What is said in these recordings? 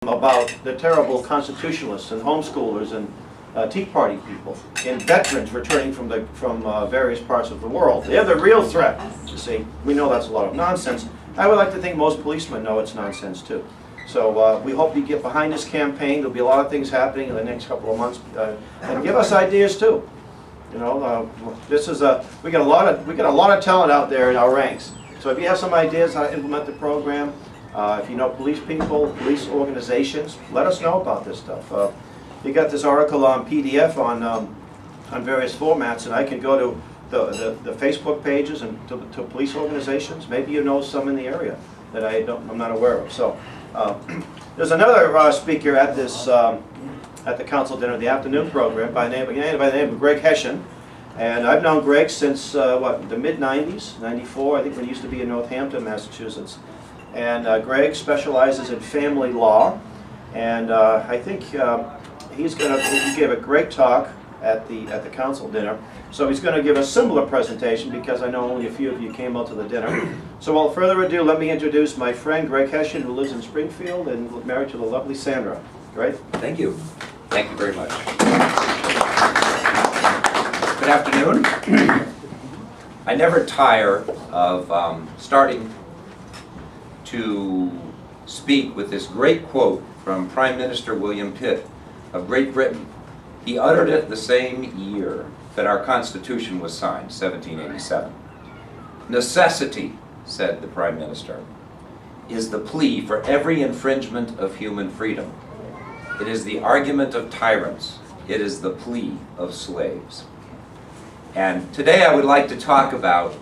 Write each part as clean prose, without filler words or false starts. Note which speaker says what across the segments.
Speaker 1: about the terrible constitutionalists and homeschoolers and Tea Party people and veterans returning from various parts of the world. They're the real threat, you see. We know that's a lot of nonsense. I would like to think most policemen know it's nonsense too. So we hope you get behind this campaign. There'll be a lot of things happening in the next couple of months, and give us ideas too. You know, this is we got a lot of talent out there in our ranks. So if you have some ideas how to implement the program, if you know police people, police organizations, let us know about this stuff. You got this article on PDF on various formats, and I can go to the Facebook pages and to police organizations. Maybe you know some in the area that I'm not aware of. So there's another speaker at this at the council dinner, the afternoon program, by the name of Greg Hession, and I've known Greg since the mid-90s, '94, I think, when he used to be in Northampton, Massachusetts. And Greg specializes in family law, and I think he gave a great talk at the council dinner. So he's going to give a similar presentation because I know only a few of you came out to the dinner. So without further ado, let me introduce my friend Greg Hession, who lives in Springfield and married to the lovely Sandra. Greg?
Speaker 2: Thank you. Thank you very much. Good afternoon. I never tire of starting to speak with this great quote from Prime Minister William Pitt of Great Britain. He uttered it the same year that our Constitution was signed, 1787. "Necessity," said the Prime Minister, "is the plea for every infringement of human freedom. It is the argument of tyrants. It is the plea of slaves." And today I would like to talk about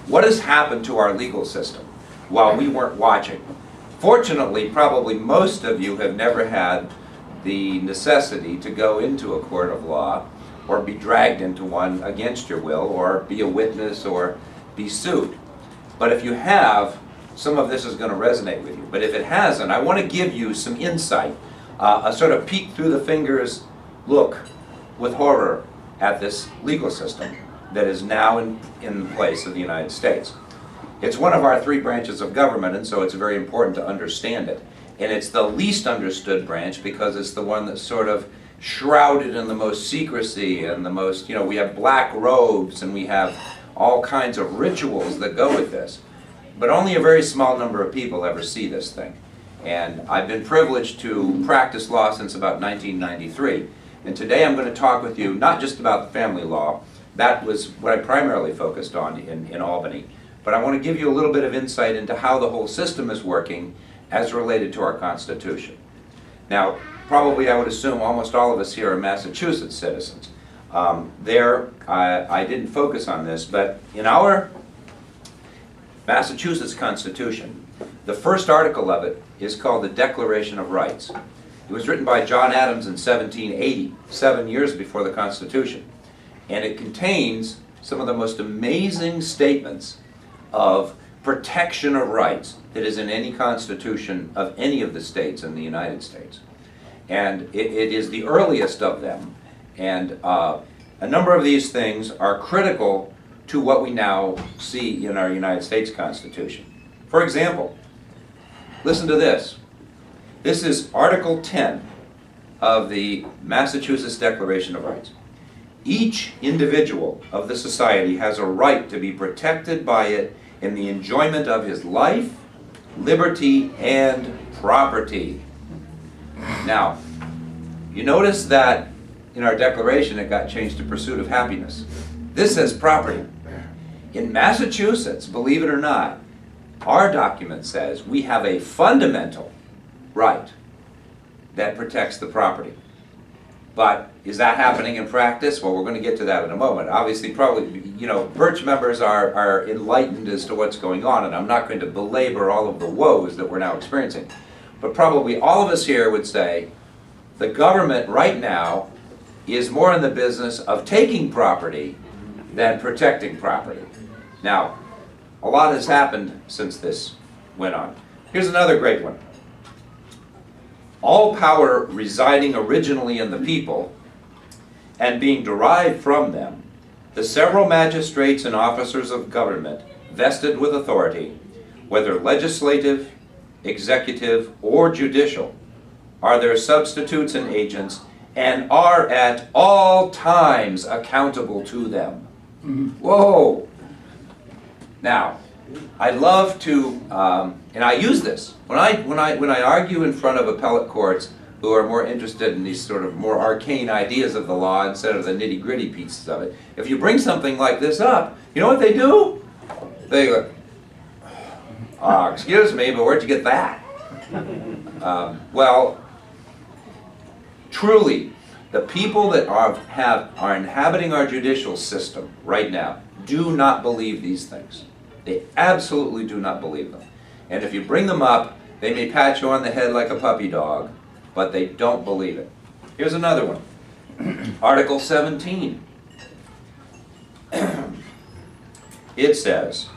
Speaker 2: what has happened to our legal system while we weren't watching. Fortunately, probably most of you have never had the necessity to go into a court of law or be dragged into one against your will or be a witness or be sued. But if you have, some of this is going to resonate with you. But if it hasn't, I want to give you some insight, a sort of peek through the fingers look with horror at this legal system that is now in place of the United States. It's one of our three branches of government, and so it's very important to understand it. And it's the least understood branch because it's the one that's sort of shrouded in the most secrecy and the most, you know, we have black robes and we have all kinds of rituals that go with this. But only a very small number of people ever see this thing. And I've been privileged to practice law since about 1993. And today I'm going to talk with you not just about the family law. That was what I primarily focused on in Albany. But I want to give you a little bit of insight into how the whole system is working as related to our Constitution. Now, probably I would assume almost all of us here are Massachusetts citizens. I didn't focus on this, but in our Massachusetts Constitution, the first article of it is called the Declaration of Rights. It was written by John Adams in 1780, 7 years before the Constitution. And it contains some of the most amazing statements of protection of rights that is in any constitution of any of the states in the United States. And it is the earliest of them. And a number of these things are critical to what we now see in our United States Constitution. For example, listen to this. This is Article 10 of the Massachusetts Declaration of Rights. Each individual of the society has a right to be protected by it in the enjoyment of his life, liberty, and property. Now, you notice that in our declaration it got changed to pursuit of happiness. This says property. In Massachusetts, believe it or not, our document says we have a fundamental right that protects the property. But is that happening in practice? Well, we're going to get to that in a moment. Obviously, probably, you know, Birch members are enlightened as to what's going on, and I'm not going to belabor all of the woes that we're now experiencing. But probably all of us here would say the government right now is more in the business of taking property than protecting property. Now, a lot has happened since this went on. Here's another great one. All power residing originally in the people and being derived from them, the several magistrates and officers of government vested with authority, whether legislative, executive, or judicial, are their substitutes and agents, and are at all times accountable to them. Whoa! Now, I love to, and I use this when I argue in front of appellate courts who are more interested in these sort of more arcane ideas of the law instead of the nitty-gritty pieces of it. If you bring something like this up, you know what they do? They go, excuse me, but where'd you get that? Well, truly, the people that are inhabiting our judicial system right now do not believe these things. They absolutely do not believe them. And if you bring them up, they may pat you on the head like a puppy dog, but they don't believe it. Here's another one. Article 17. It says,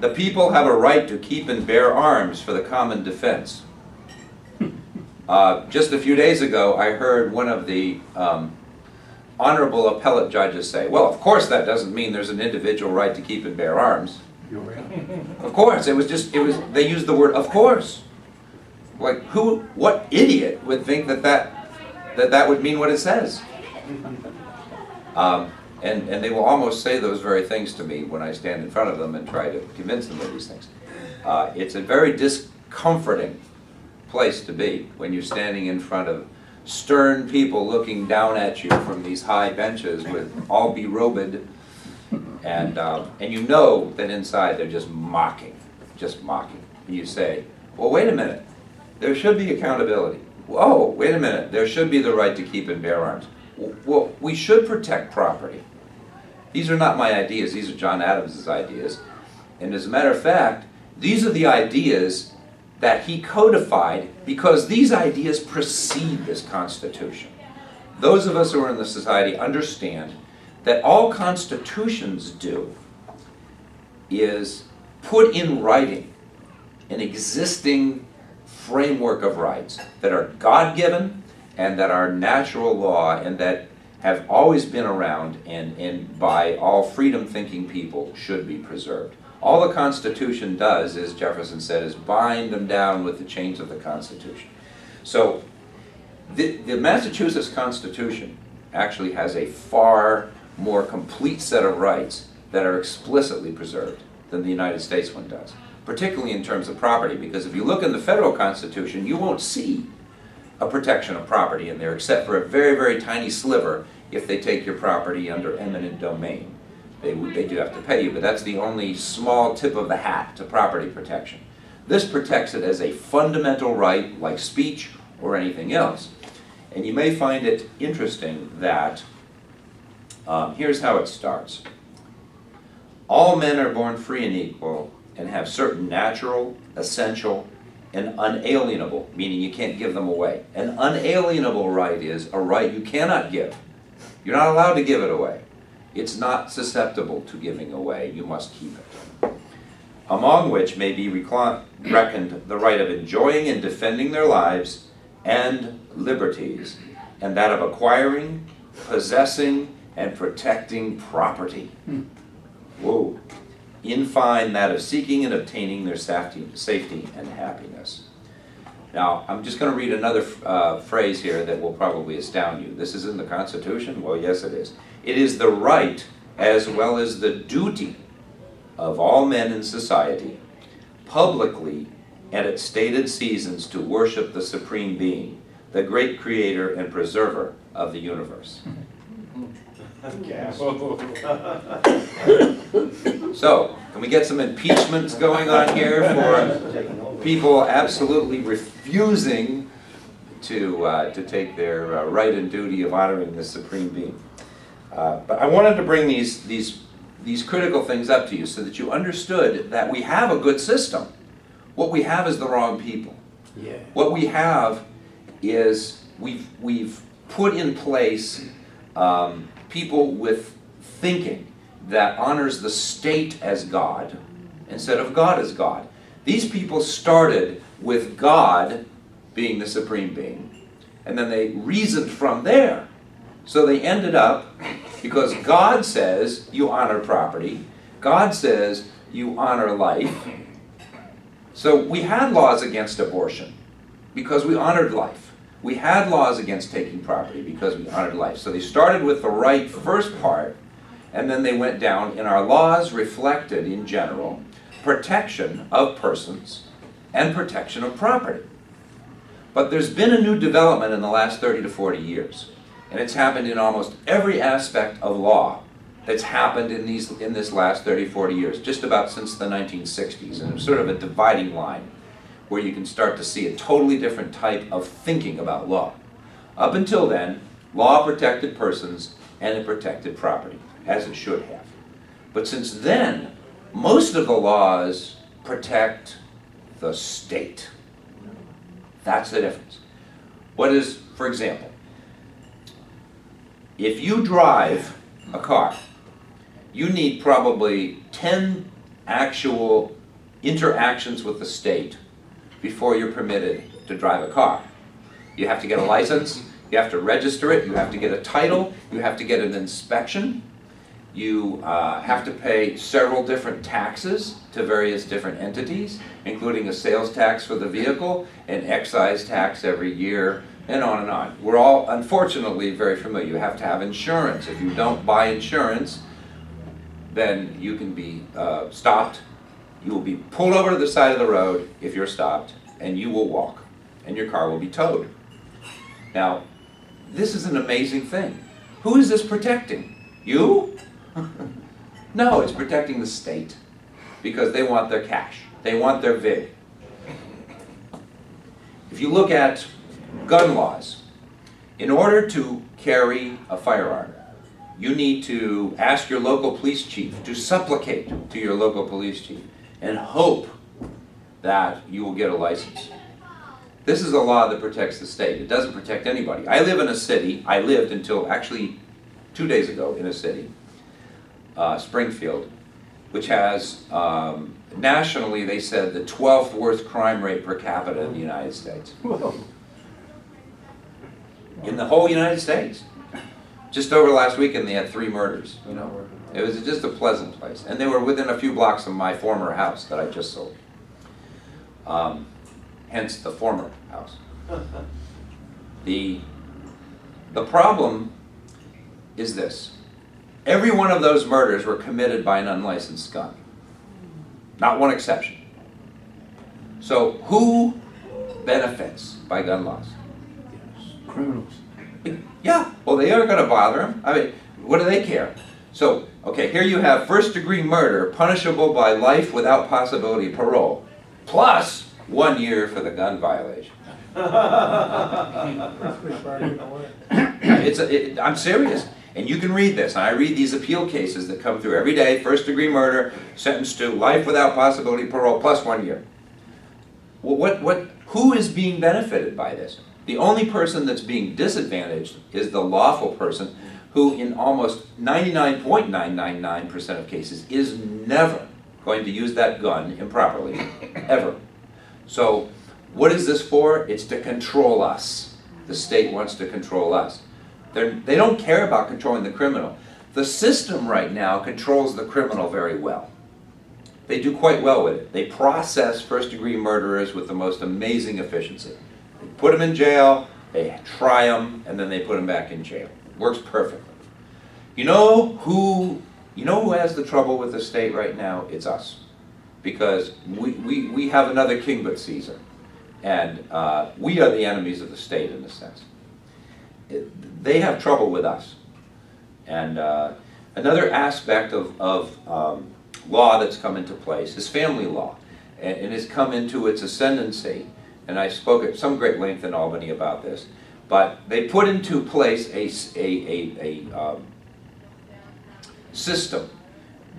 Speaker 2: the people have a right to keep and bear arms for the common defense. Just a few days ago, I heard one of the honorable appellate judges say, well, of course that doesn't mean there's an individual right to keep and bear arms. Of course, they used the word of course. Like, what idiot would think that would mean what it says? And they will almost say those very things to me when I stand in front of them and try to convince them of these things. It's a very discomforting place to be when you're standing in front of stern people looking down at you from these high benches with all berobed, and you know that inside they're just mocking. And you say, well, wait a minute, there should be accountability. Whoa, wait a minute, there should be the right to keep and bear arms. Well, we should protect property. These are not my ideas, these are John Adams's ideas. And as a matter of fact, these are the ideas that he codified because these ideas precede this Constitution. Those of us who are in the society understand that all constitutions do is put in writing an existing framework of rights that are God-given and that are natural law and that have always been around and by all freedom-thinking people should be preserved. All the Constitution does, as Jefferson said, is bind them down with the chains of the Constitution. So the Massachusetts Constitution actually has a far more complete set of rights that are explicitly preserved than the United States one does, particularly in terms of property, because if you look in the federal Constitution, you won't see a protection of property in there except for a very, very tiny sliver if they take your property under eminent domain. They do have to pay you, but that's the only small tip of the hat to property protection. This protects it as a fundamental right, like speech or anything else. And you may find it interesting that, here's how it starts. All men are born free and equal and have certain natural, essential, and unalienable, meaning you can't give them away. An unalienable right is a right you cannot give. You're not allowed to give it away. It's not susceptible to giving away. You must keep it. Among which may be reckoned the right of enjoying and defending their lives and liberties, and that of acquiring, possessing, and protecting property. Whoa. In fine, that of seeking and obtaining their safety and happiness. Now, I'm just going to read another phrase here that will probably astound you. This is in the Constitution? Well, yes, it is. It is the right as well as the duty of all men in society, publicly and at stated seasons, to worship the Supreme Being, the great Creator and Preserver of the universe. So, can we get some impeachments going on here for people absolutely refusing to take their right and duty of honoring the Supreme Being? But I wanted to bring these critical things up to you so that you understood that we have a good system. What we have is the wrong people. Yeah. What we have is we've put in place people with thinking that honors the state as God instead of God as God. These people started with God being the supreme being, and then they reasoned from there. So they ended up, because God says you honor property, God says you honor life. So we had laws against abortion. because we honored life. We had laws against taking property because we honored life. So they started with the right first part, and then they went down, and our laws reflected, in general, protection of persons and protection of property. But there's been a new development in the last 30 to 40 years, and it's happened in almost every aspect of law that's happened in this last 30, 40 years, just about since the 1960s, and it's sort of a dividing line where you can start to see a totally different type of thinking about law. Up until then, law protected persons and it protected property, as it should have. But since then, most of the laws protect the state. That's the difference. What is, for example, if you drive a car, you need probably 10 actual interactions with the state before you're permitted to drive a car. You have to get a license, you have to register it, you have to get a title, you have to get an inspection, you have to pay several different taxes to various different entities, including a sales tax for the vehicle, an excise tax every year, and on and on. We're all, unfortunately, very familiar. You have to have insurance. If you don't buy insurance, then you can be stopped. You will be pulled over to the side of the road if you're stopped, and you will walk, and your car will be towed. Now, this is an amazing thing. Who is this protecting? You? No, it's protecting the state, because they want their cash. They want their vig. If you look at gun laws, in order to carry a firearm, you need to ask your local police chief to supplicate to your local police chief and hope that you will get a license. This is a law that protects the state. It doesn't protect anybody. I live in a city, I lived until actually 2 days ago in a city, Springfield, which has, nationally they said, the 12th worst crime rate per capita in the United States. In the whole United States. Just over last weekend they had 3 murders, you know. It was just a pleasant place. And they were within a few blocks of my former house that I just sold. Hence the former house. The problem is this. Every one of those murders were committed by an unlicensed gun. Not one exception. So who benefits by gun laws?
Speaker 3: Criminals.
Speaker 2: Yeah, well, they aren't going to bother them. I mean, what do they care? So, okay, here you have first-degree murder, punishable by life without possibility of parole, plus 1 year for the gun violation. I'm serious. And you can read this. And I read these appeal cases that come through every day. First-degree murder, sentenced to life without possibility of parole, plus 1 year. Well, who is being benefited by this? The only person that's being disadvantaged is the lawful person who in almost 99.999% of cases is never going to use that gun improperly, ever. So what is this for? It's to control us. The state wants to control us. They don't care about controlling the criminal. The system right now controls the criminal very well. They do quite well with it. They process first-degree murderers with the most amazing efficiency. They put them in jail, they try them, and then they put them back in jail. It works perfectly. You know who has the trouble with the state right now? It's us. Because we have another king but Caesar. And we are the enemies of the state in a sense. They have trouble with us. And another aspect of law that's come into place is family law. And has come into its ascendancy. And I spoke at some great length in Albany about this. But they put into place a system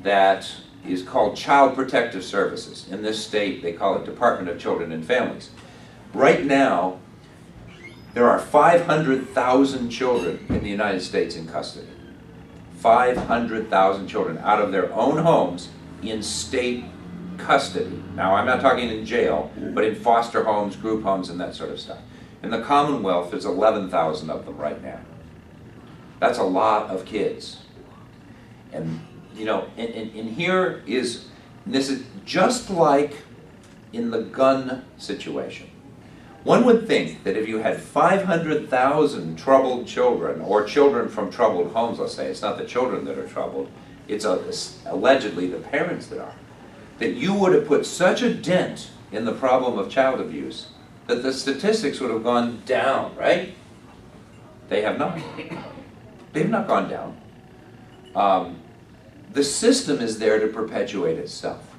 Speaker 2: that is called Child Protective Services. In this state, they call it Department of Children and Families. Right now, there are 500,000 children in the United States in custody. 500,000 children out of their own homes in state custody. Now, I'm not talking in jail, but in foster homes, group homes, and that sort of stuff. In the Commonwealth, there's 11,000 of them right now. That's a lot of kids. And, you know, and here is, and this is just like in the gun situation. One would think that if you had 500,000 troubled children, or children from troubled homes, let's say, it's not the children that are troubled, it's allegedly the parents that are, that you would have put such a dent in the problem of child abuse that the statistics would have gone down, right? They have not. They've not gone down. The system is there to perpetuate itself.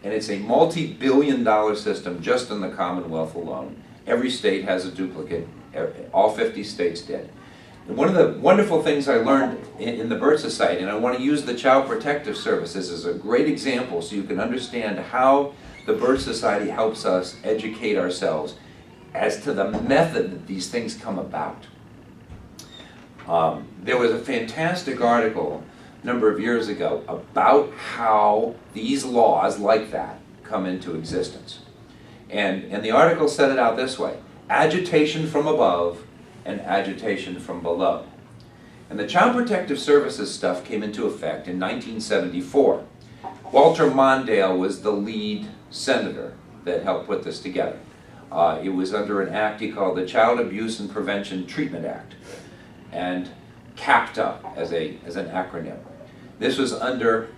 Speaker 2: And it's a multi-billion-dollar system just in the Commonwealth alone. Every state has a duplicate. All 50 states did. And one of the wonderful things I learned in the Birch Society, and I want to use the Child Protective Services as a great example so you can understand how the Birch Society helps us educate ourselves as to the method that these things come about. There was a fantastic article a number of years ago about how these laws like that come into existence. And the article set it out this way: agitation from above and agitation from below. And the Child Protective Services stuff came into effect in 1974. Walter Mondale was the lead senator that helped put this together. It was under an act he called the Child Abuse and Prevention Treatment Act, and CAPTA as an acronym. This was under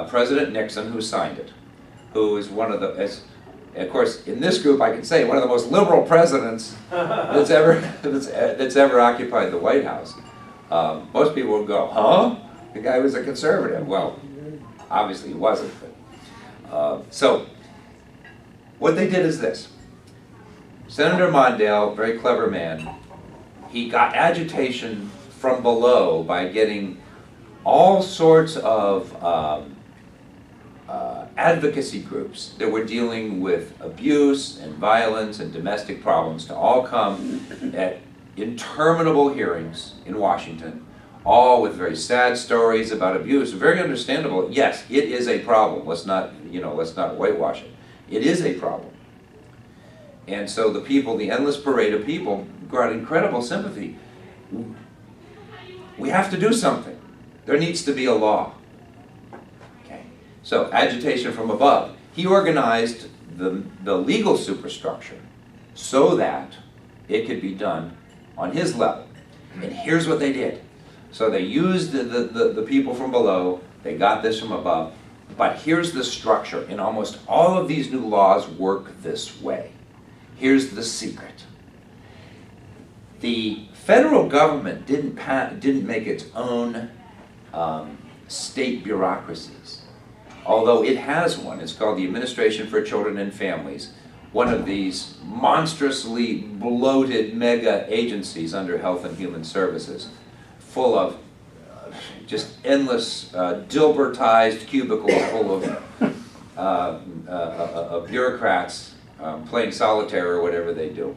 Speaker 2: President Nixon, who signed it, who is one of the, of course, in this group I can say, one of the most liberal presidents that's ever occupied the White House. Most people would go, huh? The guy was a conservative. Well, obviously he wasn't. But, so, what they did is this. Senator Mondale, very clever man, he got agitation from below by getting all sorts of advocacy groups that were dealing with abuse and violence and domestic problems to all come at interminable hearings in Washington, all with very sad stories about abuse. Very understandable. Yes, it is a problem. Let's not whitewash it. It is a problem. And so the people, the endless parade of people, got incredible sympathy. We have to do something. There needs to be a law. Okay. So agitation from above. He organized the legal superstructure so that it could be done on his level. And here's what they did. So they used the people from below, they got this from above, but here's the structure. And almost all of these new laws work this way. Here's the secret. The federal government didn't make its own state bureaucracies, although it has one. It's called the Administration for Children and Families, one of these monstrously bloated mega agencies under Health and Human Services, full of just endless Dilbertized cubicles full of bureaucrats playing solitaire or whatever they do.